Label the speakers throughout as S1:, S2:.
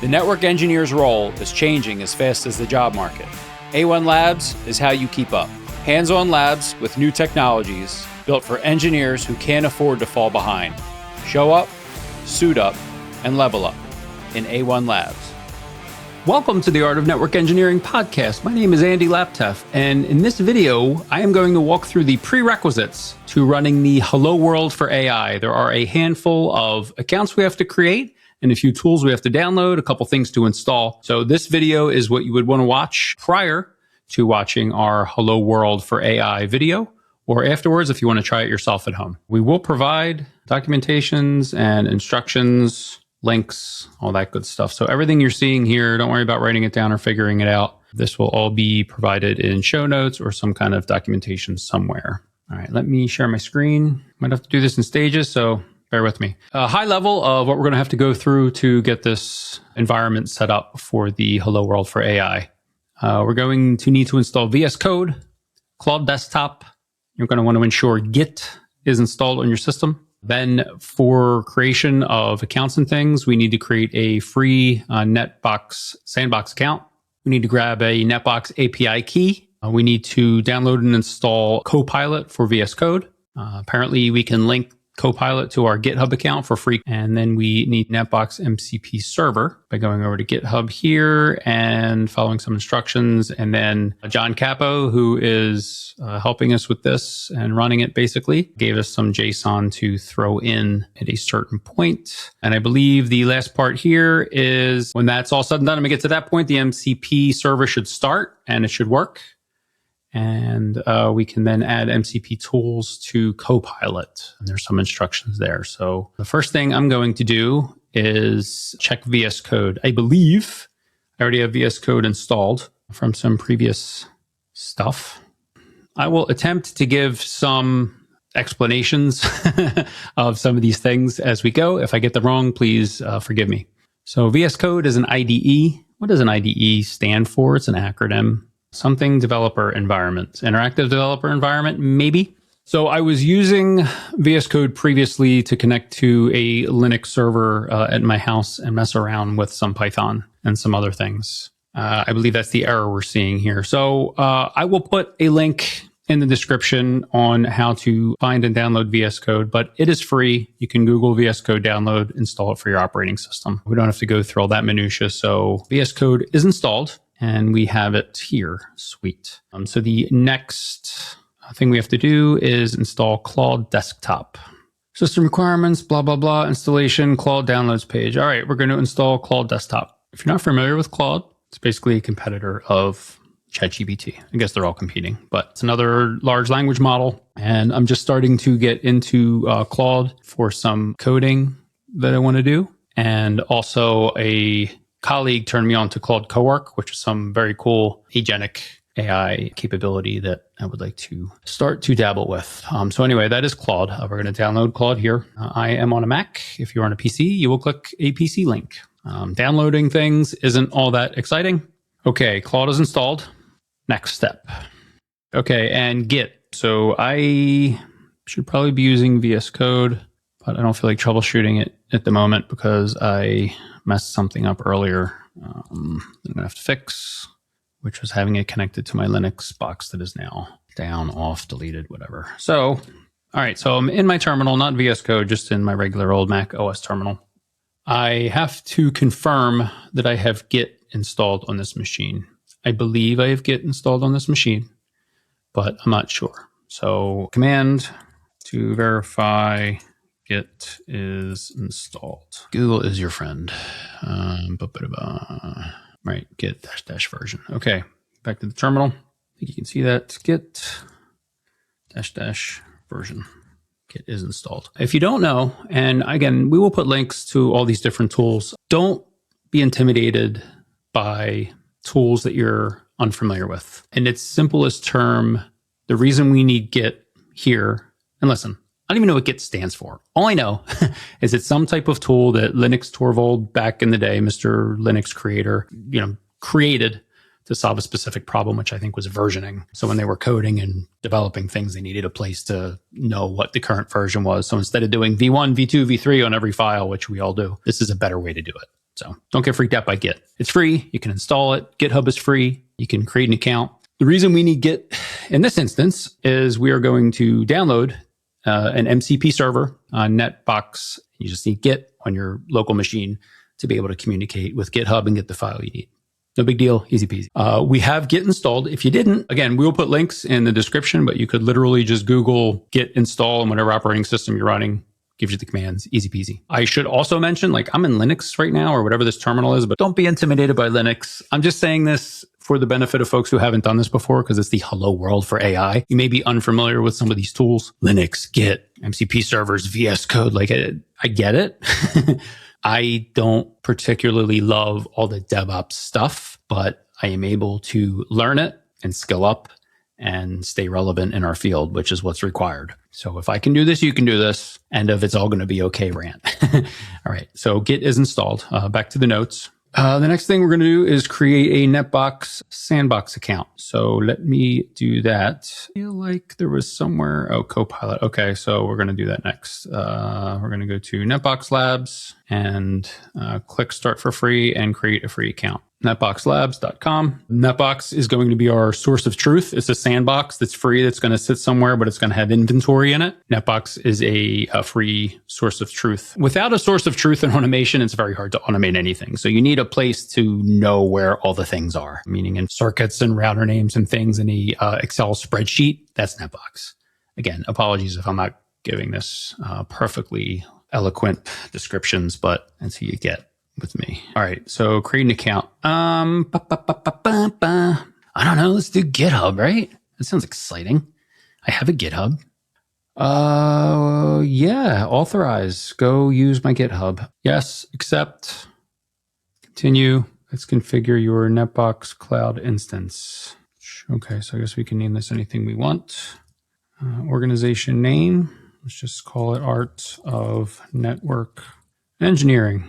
S1: The network engineer's role is changing as fast as the job market. A1 Labs is how you keep up. Hands-on labs with new technologies built for engineers who can't afford to fall behind. Show up, suit up, and level up in A1 Labs.
S2: Welcome to the Art of Network Engineering podcast. My name is Andy Laptev, and in this video, I am going to walk through the prerequisites to running the Hello World for AI. There are a handful of accounts we have to create and a few tools we have to download, a couple things to install. So this video is what you would want to watch prior to watching our Hello World for AI video, or afterwards if you want to try it yourself at home. We will provide documentations and instructions, links, all that good stuff. So everything you're seeing here, don't worry about writing it down or figuring it out. This will all be provided in show notes or some kind of documentation somewhere. All right, let me share my screen. Might have to do this in stages, so bear with me. A high level of what we're going to have to go through to get this environment set up for the Hello World for AI. We're going to need to install VS Code, Claude Desktop. You're going to want to ensure Git is installed on your system. Then for creation of accounts and things, we need to create a free NetBox sandbox account. We need to grab a NetBox API key. We need to download and install Copilot for VS Code. Apparently, we can link Copilot to our GitHub account for free. And then we need Netbox MCP Server by going over to GitHub here and following some instructions. And then John Capo, who is helping us with this and running it basically, gave us some JSON to throw in at a certain point. And I believe the last part here is when that's all said and done, and we get to that point, the MCP server should start and it should work. And we can then add MCP Tools to Copilot. And there's some instructions there. So the first thing I'm going to do is check VS Code. I believe I already have VS Code installed from some previous stuff. I will attempt to give some explanations of some of these things as we go. If I get them wrong, please forgive me. So VS Code is an IDE. What does an IDE stand for? It's an acronym. Something developer environment, interactive developer environment, maybe. So I was using VS Code previously to connect to a Linux server at my house and mess around with some Python and some other things. I believe that's the error we're seeing here. So I will put a link in the description on how to find and download VS Code, but it is free. You can Google VS Code, download, install it for your operating system. We don't have to go through all that minutia. So VS Code is installed. And we have it here. Sweet. So the next thing we have to do is install Claude Desktop. System requirements, blah, blah, blah, installation, Claude downloads page. All right, we're going to install Claude Desktop. If you're not familiar with Claude, it's basically a competitor of ChatGPT. I guess they're all competing, but it's another large language model. And I'm just starting to get into Claude for some coding that I want to do. And also a colleague turned me on to Claude Cowork, which is some very cool agentic AI capability that I would like to start to dabble with. So anyway, that is Claude. We're going to download Claude here. I am on a Mac. If you're on a PC, you will click a PC link. Downloading things isn't all that exciting. Okay, Claude is installed. Next step. Okay, and Git. So I should probably be using VS Code, but I don't feel like troubleshooting it at the moment because I messed something up earlier. I'm going to have to fix, which was having it connected to my Linux box that is now down, off, deleted, whatever. So, all right. So I'm in my terminal, not VS Code, just in my regular old Mac OS terminal. I have to confirm that I have Git installed on this machine. I believe I have Git installed on this machine, but I'm not sure. So command to verify Git is installed. Google is your friend. Right, git -- version. Okay, back to the terminal. I think you can see that. Git -- version. Git is installed. If you don't know, and again, we will put links to all these different tools. Don't be intimidated by tools that you're unfamiliar with. In its simplest term, the reason we need Git here, and listen, I don't even know what Git stands for. All I know is it's some type of tool that Linux Torvald back in the day, Mr. Linux creator, created to solve a specific problem, which I think was versioning. So when they were coding and developing things, they needed a place to know what the current version was. So instead of doing V1, V2, V3 on every file, which we all do, this is a better way to do it. So don't get freaked out by Git. It's free. You can install it. GitHub is free. You can create an account. The reason we need Git in this instance is we are going to download an MCP server on NetBox. You just need Git on your local machine to be able to communicate with GitHub and get the file you need. No big deal, easy peasy. We have Git installed. If you didn't, again, we will put links in the description, but you could literally just Google Git install on whatever operating system you're running. Gives you the commands, easy peasy. I should also mention, like, I'm in Linux right now or whatever this terminal is, but don't be intimidated by Linux. I'm just saying this for the benefit of folks who haven't done this before because it's the hello world for AI. You may be unfamiliar with some of these tools. Linux, Git, MCP servers, VS Code, like I get it. I don't particularly love all the DevOps stuff, but I am able to learn it and skill up and stay relevant in our field, which is what's required. So if I can do this, you can do this. And if it's all going to be okay, rant. All right. So Git is installed. Back to the notes. The next thing we're going to do is create a NetBox sandbox account. So let me do that. I feel like there was somewhere, Copilot. Okay, so we're going to do that next. We're going to go to NetBox Labs and click Start for Free and create a free account. NetboxLabs.com. NetBox is going to be our source of truth. It's a sandbox that's free, that's going to sit somewhere, but it's going to have inventory in it. NetBox is a free source of truth. Without a source of truth and automation, it's very hard to automate anything. So you need a place to know where all the things are, meaning in circuits and router names and things in the Excel spreadsheet. That's NetBox. Again, apologies if I'm not giving this perfectly eloquent descriptions, but that's who you get with me. All right, so create an account. I don't know. Let's do GitHub, right? That sounds exciting. I have a GitHub. Yeah, authorize. Go use my GitHub. Yes, accept. Continue. Let's configure your NetBox cloud instance. Okay, so I guess we can name this anything we want. Organization name. Let's just call it Art of Network Engineering.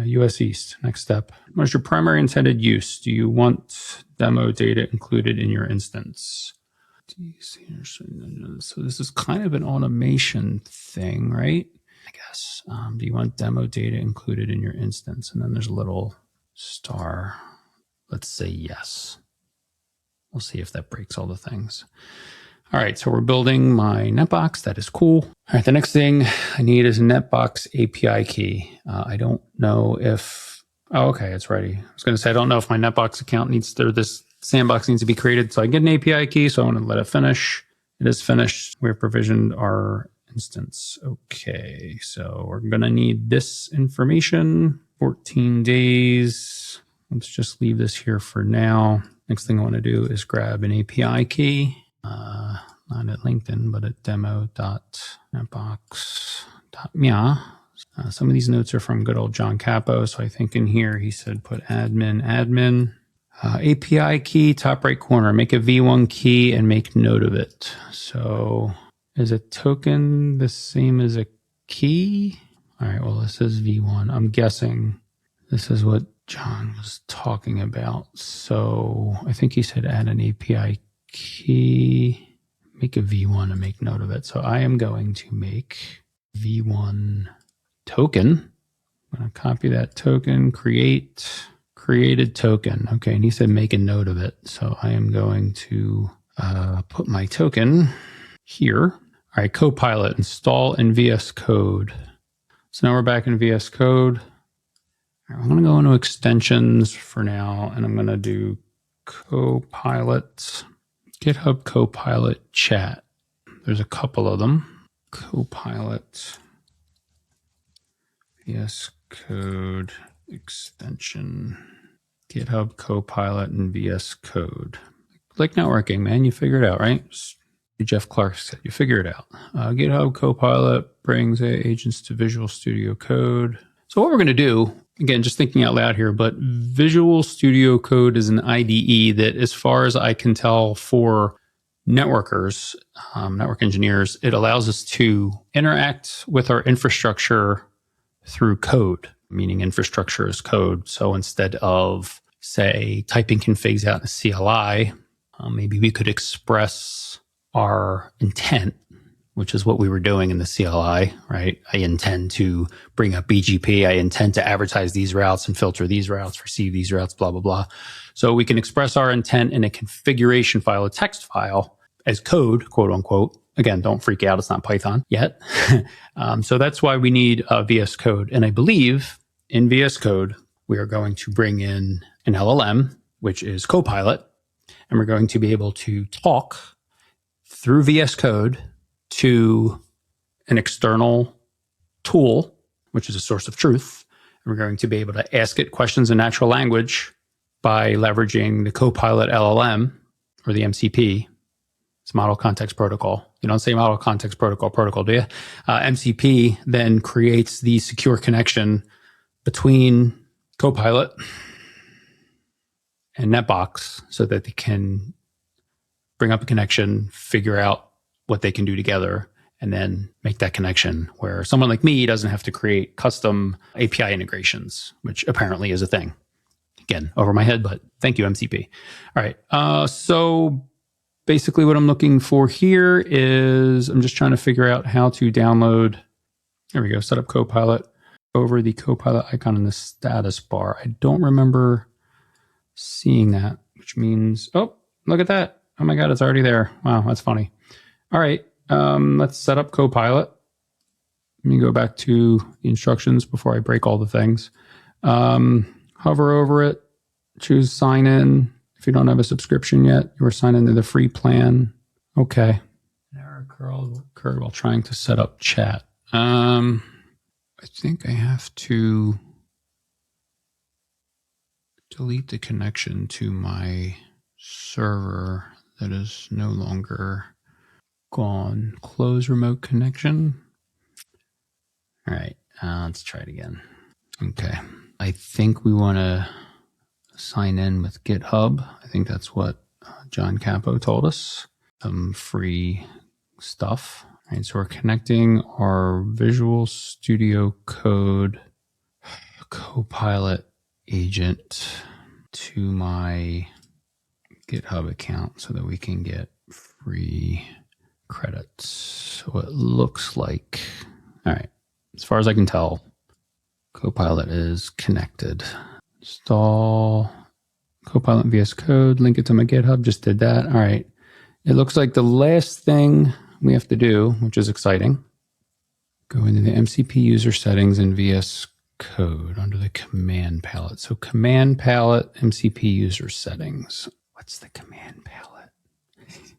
S2: US East. Next step. What's your primary intended use? Do you want demo data included in your instance? So this is kind of an automation thing, right? I guess. Do you want demo data included in your instance? And then there's a little star. Let's say yes. We'll see if that breaks all the things. All right, so we're building my NetBox. That is cool. All right, the next thing I need is a NetBox API key. I don't know if, okay, it's ready. I was going to say, I don't know if my NetBox account needs, this sandbox needs to be created. So I get an API key, so I want to let it finish. It is finished. We've provisioned our instance. Okay, so we're going to need this information, 14 days. Let's just leave this here for now. Next thing I want to do is grab an API key. Not at LinkedIn, but at demo.netbox.mia. Some of these notes are from good old John Capo. So I think in here he said put admin. API key, top right corner. Make a V1 key and make note of it. So is a token the same as a key? All right, well, this is V1. I'm guessing this is what John was talking about. So I think he said add an API key, make a V1 and make note of it. So I am going to make V1 token. I'm going to copy that token, created token. Okay, and he said make a note of it. So I am going to put my token here. All right, Copilot, install in VS Code. So now we're back in VS Code. I'm going to go into extensions for now, and I'm going to do Copilot. GitHub Copilot chat. There's a couple of them. Copilot, VS Code extension, GitHub Copilot and VS Code. Like networking, man, you figure it out, right? Jeff Clark said, you figure it out. GitHub Copilot brings agents to Visual Studio Code. So what we're going to do, again, just thinking out loud here, but Visual Studio Code is an IDE that, as far as I can tell, for networkers, network engineers, it allows us to interact with our infrastructure through code, meaning infrastructure is code. So instead of, say, typing configs out in a CLI, maybe we could express our intent which is what we were doing in the CLI, right? I intend to bring up BGP. I intend to advertise these routes and filter these routes, receive these routes, blah, blah, blah. So we can express our intent in a configuration file, a text file as code, quote unquote. Again, don't freak out. It's not Python yet. So that's why we need VS Code. And I believe in VS Code, we are going to bring in an LLM, which is Copilot, and we're going to be able to talk through VS Code to an external tool, which is a source of truth. And we're going to be able to ask it questions in natural language by leveraging the Copilot LLM or the MCP. It's Model Context Protocol. You don't say Model Context Protocol, do you? MCP then creates the secure connection between Copilot and NetBox so that they can bring up a connection, figure out what they can do together, and then make that connection where someone like me doesn't have to create custom API integrations, which apparently is a thing. Again, over my head, but thank you, MCP. All right. So basically what I'm looking for here is I'm just trying to figure out how to download. There we go. Set up Copilot. Over the Copilot icon in the status bar. I don't remember seeing that, which means, oh, look at that. Oh my God, it's already there. Wow, that's funny. All right, let's set up Copilot. Let me go back to the instructions before I break all the things. Hover over it, choose sign in. If you don't have a subscription yet, you are signed into the free plan. Okay. An error occurred while trying to set up chat. I think I have to delete the connection to my server that is no longer gone. Close remote connection. All right, let's try it again. Okay, I think we want to sign in with GitHub. I think that's what John Capo told us. Some free stuff. All right, so we're connecting our Visual Studio Code Copilot agent to my GitHub account so that we can get free credits. So it looks like, all right, as far as I can tell, Copilot is connected. Install Copilot VS Code, link it to my GitHub, just did that. All right, it looks like the last thing we have to do, which is exciting, go into the MCP User Settings in VS Code under the command palette. So command palette, MCP User Settings. What's the command palette? Is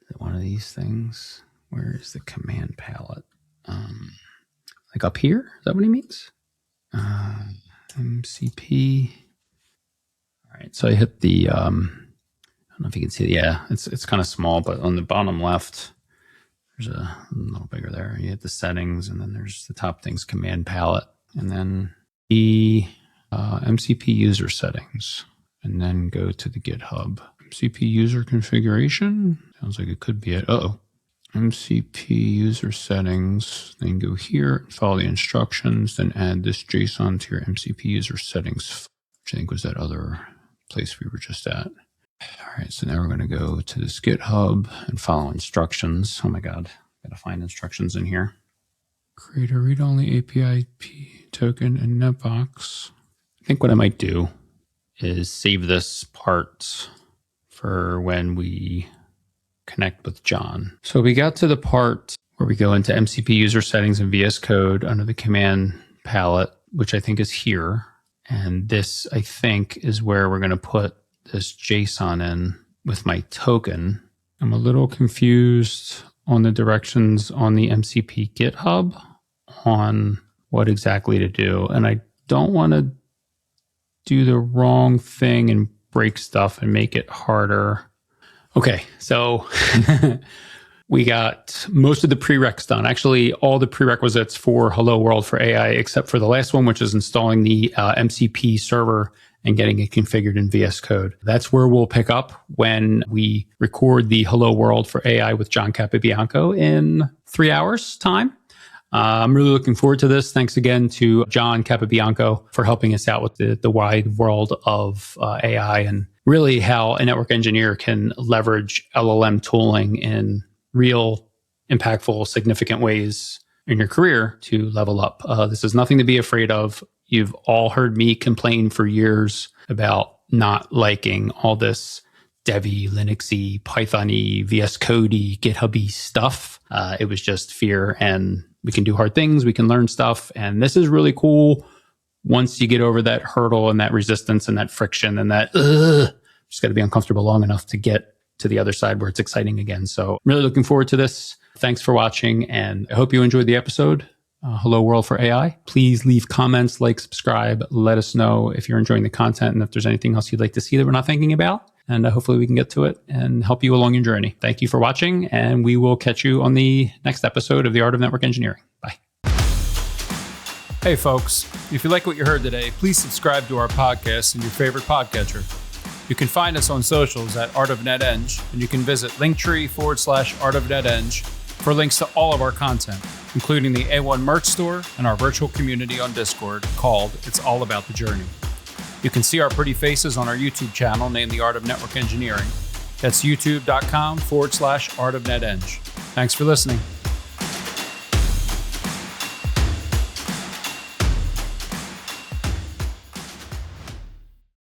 S2: it one of these things? Where is the command palette? Like up here? Is that what he means? MCP. All right, so I hit the, I don't know if you can see it. Yeah, it's kind of small, but on the bottom left, there's a little bigger there. You hit the settings, and then there's the top things, command palette, and then the MCP user settings, and then go to the GitHub. MCP user configuration. Sounds like it could be it. Uh-oh. MCP user settings, then go here and follow the instructions, then add this JSON to your MCP user settings, which I think was that other place we were just at. All right, so now we're going to go to this GitHub and follow instructions. Oh my God, got to find instructions in here. Create a read-only API token in NetBox. I think what I might do is save this part for when we connect with John. So we got to the part where we go into MCP user settings in VS Code under the command palette, which I think is here. And this, I think, is where we're going to put this JSON in with my token. I'm a little confused on the directions on the MCP GitHub on what exactly to do. And I don't want to do the wrong thing and break stuff and make it harder. Okay, so we got most of the prereqs done. Actually, all the prerequisites for Hello World for AI, except for the last one, which is installing the MCP server and getting it configured in VS Code. That's where we'll pick up when we record the Hello World for AI with John Capobianco in 3 hours' time. I'm really looking forward to this. Thanks again to John Capobianco for helping us out with the wide world of AI and really how a network engineer can leverage LLM tooling in real impactful, significant ways in your career to level up. This is nothing to be afraid of. You've all heard me complain for years about not liking all this Devy, Linuxy, Python-y, VS Code-y, GitHub-y stuff. It was just fear, and we can do hard things. We can learn stuff. And this is really cool once you get over that hurdle and that resistance and that friction and that, just got to be uncomfortable long enough to get to the other side where it's exciting again. So I'm really looking forward to this. Thanks for watching, and I hope you enjoyed the episode. Hello World for AI. Please leave comments, like, subscribe. Let us know if you're enjoying the content and if there's anything else you'd like to see that we're not thinking about. And hopefully we can get to it and help you along your journey. Thank you for watching, and we will catch you on the next episode of The Art of Network Engineering. Bye.
S1: Hey folks, if you like what you heard today, please subscribe to our podcast in your favorite podcatcher. You can find us on socials at Art of NetEng, and you can visit linktree/Art of NetEng for links to all of our content, including the A1 merch store and our virtual community on Discord called It's All About the Journey. You can see our pretty faces on our YouTube channel named The Art of Network Engineering. That's youtube.com/Art of NetEng. Thanks for listening.